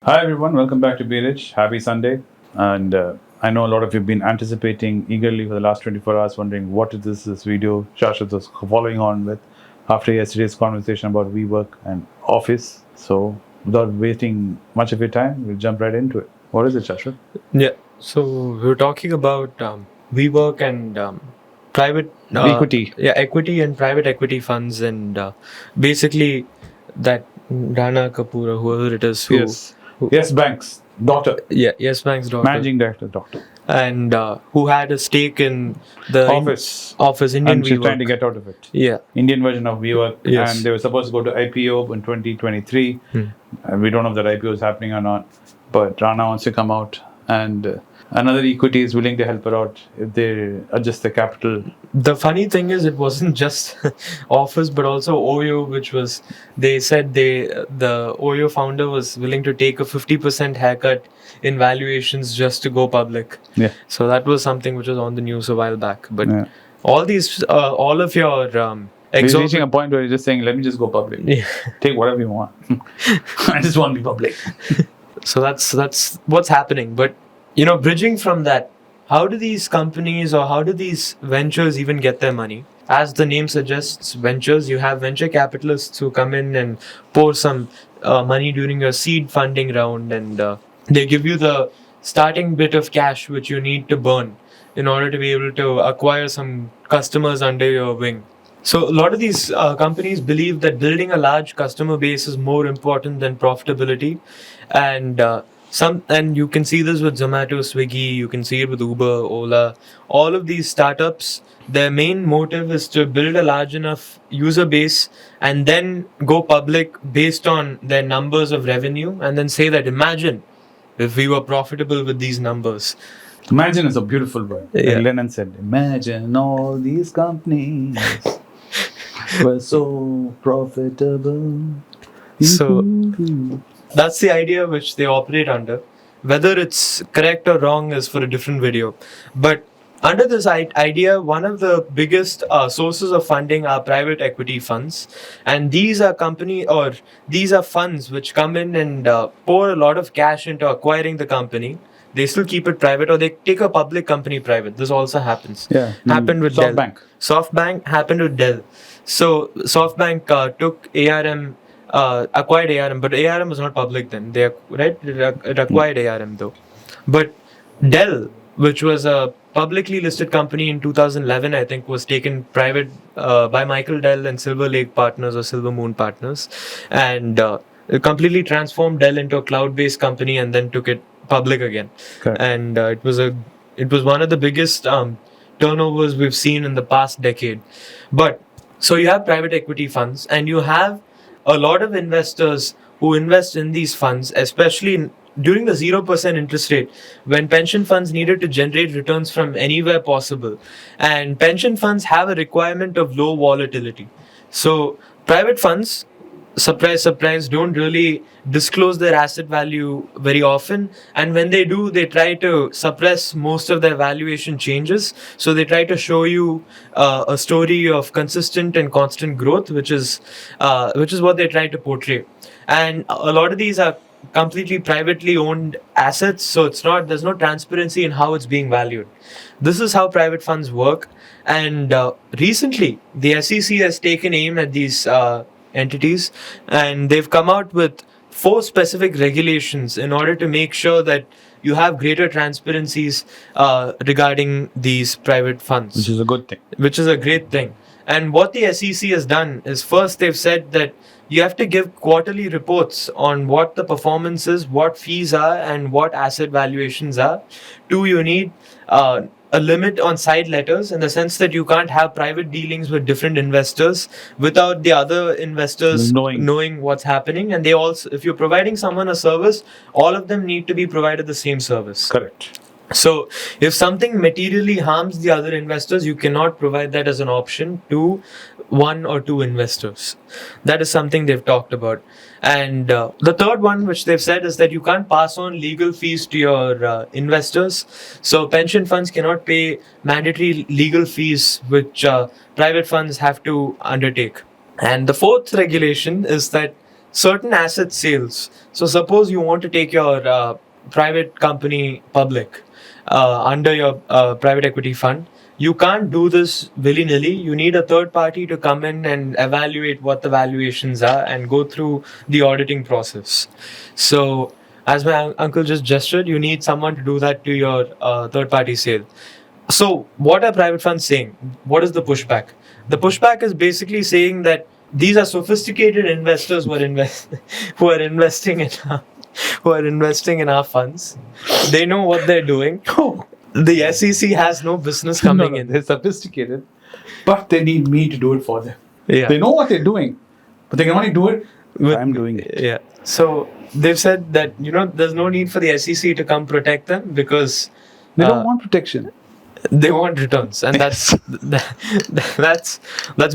Hi everyone, welcome back to Be Rich. Happy Sunday. And I know a lot of you have been anticipating eagerly for the last 24 hours, wondering what is this video Sashwath was following on with after yesterday's conversation about WeWork and Office. So without wasting much of your time, we'll jump right into it. What is it, Sashwath? Yeah. So we were talking about WeWork and private Equity. equity and private equity funds, and basically that Rana Kapoor or whoever it is Yes, Bank's daughter, Yes Bank's daughter, managing director, doctor. and who had a stake in the Office. Indian And she's WeWork. trying to get out of it. Yeah. Indian version of WeWork. Yes. And they were supposed to go to IPO in 2023. And we don't know if that IPO is happening or not. But Rana wants to come out, and another equity is willing to help her out if they adjust the capital. The funny thing is, it wasn't just Office, but also Oyo, which was, they said the Oyo founder was willing to take a 50% haircut in valuations just to go public. Yeah. So that was something which was on the news a while back. But Yeah. all of your He's reaching a point where he's just saying, let me just go public. Yeah. Take whatever you want. I just want to be public. So that's what's happening. But bridging from that, how do these companies or how do these ventures even get their money? As the name suggests, ventures, you have venture capitalists who come in and pour some money during your seed funding round, and they give you the starting bit of cash which you need to burn in order to be able to acquire some customers under your wing. So a lot of these companies believe that building a large customer base is more important than profitability, and and you can see this with Zomato, Swiggy, you can see it with Uber, Ola. All of these startups, their main motive is to build a large enough user base and then go public based on their numbers of revenue, and then say that imagine if we were profitable with these numbers. Imagine is a beautiful word. Yeah. Like Lennon said, imagine all these companies were so profitable. So that's the idea which they operate under. Whether it's correct or wrong is for a different video. But under this idea, one of the biggest sources of funding are private equity funds, and these are funds which come in and pour a lot of cash into acquiring the company. They still keep it private, or they take a public company private. This also happens. Yeah. Happened with SoftBank. Dell. SoftBank happened with Dell. So SoftBank took ARM. Acquired ARM, but ARM was not public then. It acquired ARM though. But Dell, which was a publicly listed company in 2011, I think, was taken private by Michael Dell and Silver Lake Partners or Silver Moon Partners, and it completely transformed Dell into a cloud-based company and then took it public again. Correct. And it was one of the biggest turnovers we've seen in the past decade. But so you have private equity funds, and you have a lot of investors who invest in these funds, especially during the 0% interest rate, when pension funds needed to generate returns from anywhere possible. And pension funds have a requirement of low volatility. So private funds, surprise, surprise, don't really disclose their asset value very often. And when they do, they try to suppress most of their valuation changes. So they try to show you a story of consistent and constant growth, which is what they try to portray. And a lot of these are completely privately owned assets, so there's no transparency in how it's being valued. This is how private funds work. And recently, the SEC has taken aim at these entities, and they've come out with 4 specific regulations in order to make sure that you have greater transparencies regarding these private funds. Which is a good thing. Which is a great thing. And what the SEC has done is, first they've said that you have to give quarterly reports on what the performance is, what fees are, and what asset valuations are. 2, you need a limit on side letters, in the sense that you can't have private dealings with different investors without the other investors knowing what's happening. And they also, if you're providing someone a service, all of them need to be provided the same service. Correct. So if something materially harms the other investors, you cannot provide that as an option to 1 or 2 investors. That is something they've talked about. And the third one, which they've said, is that you can't pass on legal fees to your investors. So pension funds cannot pay mandatory legal fees, which private funds have to undertake. And the fourth regulation is that certain asset sales. So suppose you want to take your private company public under your private equity fund. You can't do this willy-nilly. You need a third party to come in and evaluate what the valuations are and go through the auditing process. So, as my uncle just gestured, you need someone to do that to your third party sale. So, what are private funds saying? What is the pushback? The pushback is basically saying that these are sophisticated investors who are who are investing in who are investing in our funds. They know what they're doing. The SEC has no business coming in. They're sophisticated, but they need me to do it for them. Yeah. They know what they're doing, but they can only do it if I'm doing it. Yeah. So they've said that there's no need for the SEC to come protect them because They don't want protection. they want returns, and that's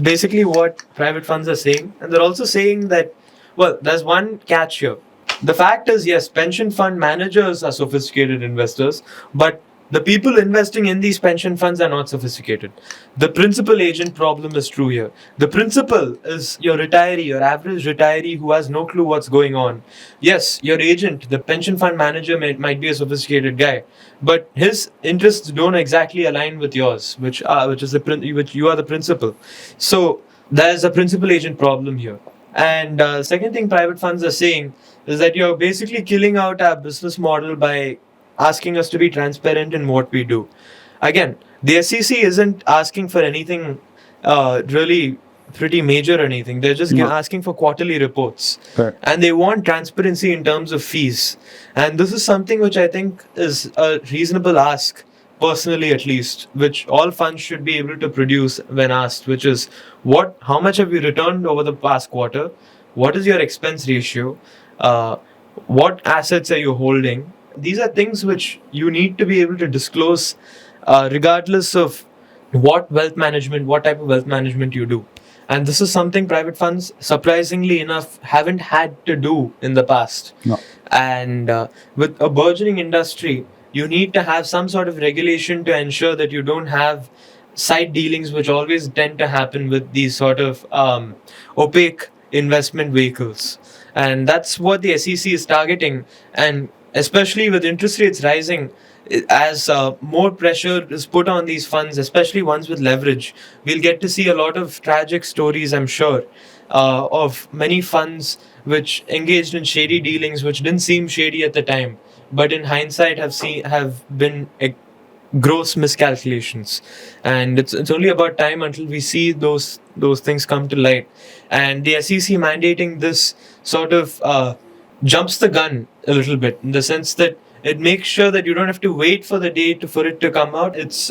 basically what private funds are saying. And they're also saying that, well, there's one catch here. The fact is, yes, pension fund managers are sophisticated investors, but the people investing in these pension funds are not sophisticated. The principal agent problem is true here. The principal is your retiree, your average retiree who has no clue what's going on. Yes, your agent, the pension fund manager might be a sophisticated guy, but his interests don't exactly align with yours, which you are the principal. So there's a principal agent problem here. And second thing private funds are saying is that you're basically killing out our business model by asking us to be transparent in what we do. Again, the SEC isn't asking for anything really pretty major or anything. They're just asking for quarterly reports. Right. And they want transparency in terms of fees. And this is something which I think is a reasonable ask, personally at least, which all funds should be able to produce when asked, which is how much have you returned over the past quarter? What is your expense ratio? What assets are you holding? These are things which you need to be able to disclose regardless of what type of wealth management you do. And this is something private funds, surprisingly enough, haven't had to do in the past. No. And with a burgeoning industry, you need to have some sort of regulation to ensure that you don't have side dealings, which always tend to happen with these sort of opaque investment vehicles. And that's what the SEC is targeting. And especially with interest rates rising, as more pressure is put on these funds, especially ones with leverage, we'll get to see a lot of tragic stories, I'm sure, of many funds which engaged in shady dealings, which didn't seem shady at the time, but in hindsight have been gross miscalculations. And it's only about time until we see those things come to light. And the SEC mandating this sort of jumps the gun a little bit, in the sense that it makes sure that you don't have to wait for the day for it to come out. It's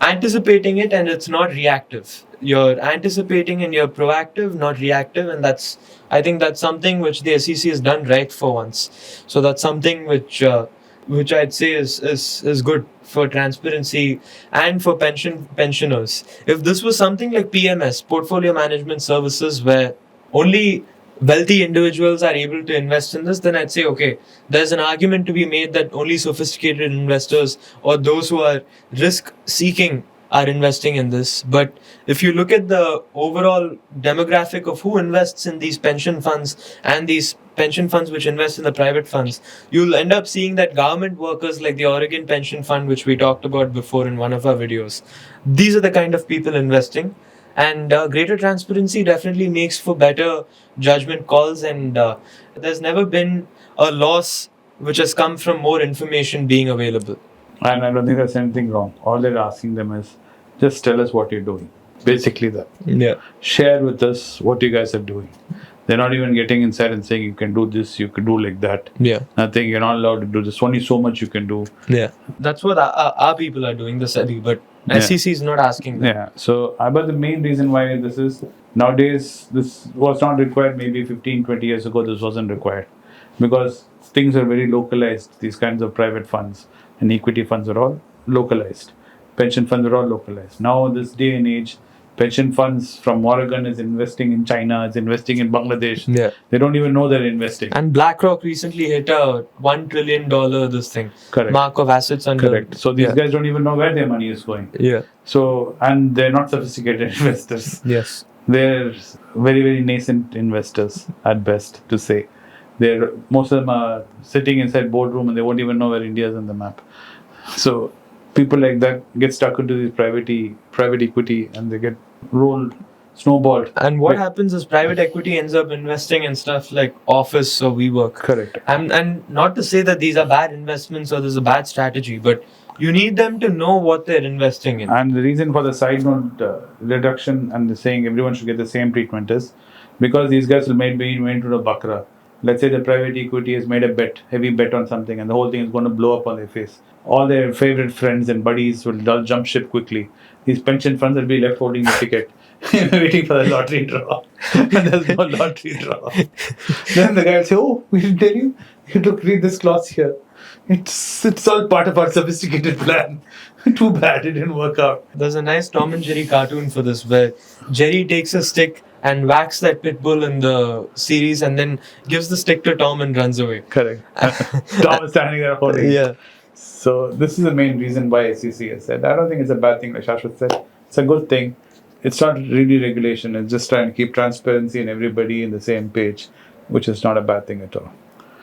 anticipating it, and it's not reactive. You're anticipating and you're proactive, not reactive, and I think that's something which the SEC has done right for once. So that's something which I'd say is good for transparency and for pensioners. If this was something like PMS, portfolio management services, where only wealthy individuals are able to invest in this, then I'd say, okay, there's an argument to be made that only sophisticated investors or those who are risk seeking are investing in this. But if you look at the overall demographic of who invests in these pension funds and these pension funds which invest in the private funds, you'll end up seeing that government workers like the Oregon Pension Fund, which we talked about before in one of our videos, these are the kind of people investing. And greater transparency definitely makes for better judgment calls, and there's never been a loss which has come from more information being available. And I don't think there's anything wrong. All they're asking them is, just tell us what you're doing. Basically that. Yeah. Share with us what you guys are doing. They're not even getting inside and saying you can do this, you can do like that. Yeah. Nothing, you're not allowed to do this. Only so much you can do. Yeah. That's what our people are doing, the SEBI, but SEC is not asking them. Yeah. So, but the main reason why this is, nowadays, this was not required maybe 15, 20 years ago, this wasn't required. Because things are very localized. These kinds of private funds and equity funds are all localized. Pension funds are all localized. Now, this day and age, Pension funds from Oregon is investing in China, is investing in Bangladesh. Yeah. They don't even know they're investing. And BlackRock recently hit a $1 trillion Correct. mark of assets under. Correct. So these guys don't even know where their money is going. Yeah. So, and they're not sophisticated investors. Yes. They're very, very nascent investors at best, to say. Most of them are sitting inside boardroom and they won't even know where India is on the map. So people like that get stuck into this private equity and they get snowballed. And what happens is private equity ends up investing in stuff like Office or WeWork. Correct. And not to say that these are bad investments or there's a bad strategy, but you need them to know what they're investing in. And the reason for the side note reduction and the saying everyone should get the same treatment is because these guys will be into the bakra. Let's say the private equity has made a heavy bet on something, and the whole thing is going to blow up on their face. All their favorite friends and buddies will jump ship quickly. These pension funds will be left holding the ticket, waiting for the lottery draw. And there's no lottery draw. Then the guy will say, "Oh, we didn't tell you. You have to read this clause here. It's all part of our sophisticated plan. Too bad it didn't work out." There's a nice Tom and Jerry cartoon for this where Jerry takes a stick and whacks that pit bull in the series and then gives the stick to Tom and runs away. Correct. Tom is standing there holding it. Yeah. So this is the main reason why SEC has said. I don't think it's a bad thing, like Sashwath said. It's a good thing. It's not really regulation. It's just trying to keep transparency and everybody in the same page, which is not a bad thing at all.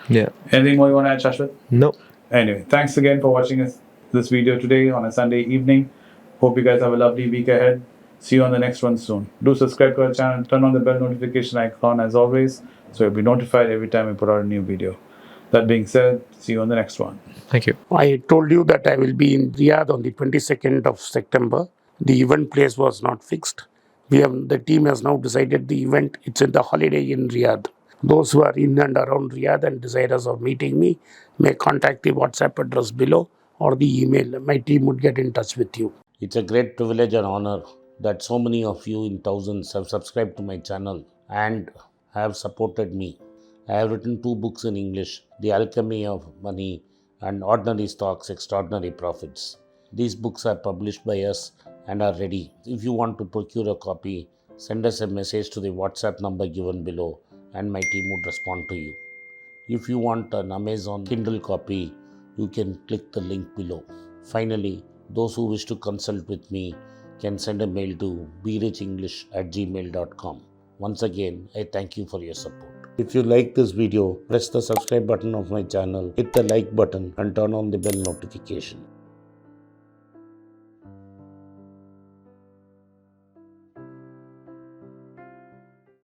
Yeah. Anything more you want to add, Sashwath? No. Anyway, thanks again for watching this video today on a Sunday evening. Hope you guys have a lovely week ahead. See you on the next one soon. Do subscribe to our channel, turn on the bell notification icon as always, so you'll be notified every time we put out a new video. That being said, see you on the next one. Thank you. I told you that I will be in Riyadh on the 22nd of September. The event place was not fixed. The team has now decided the event. It's in the Holiday Inn Riyadh. Those who are in and around Riyadh and desirous of meeting me may contact the WhatsApp address below or the email. My team would get in touch with you. It's a great privilege and honor that so many of you in thousands have subscribed to my channel and have supported me. I have written 2 books in English, The Alchemy of Money and Ordinary Stocks, Extraordinary Profits. These books are published by us and are ready. If you want to procure a copy, send us a message to the WhatsApp number given below and my team would respond to you. If you want an Amazon Kindle copy, you can click the link below. Finally, those who wish to consult with me can send a mail to berichenglish@gmail.com. Once again, I thank you for your support. If you like this video, press the subscribe button of my channel, hit the like button and turn on the bell notification.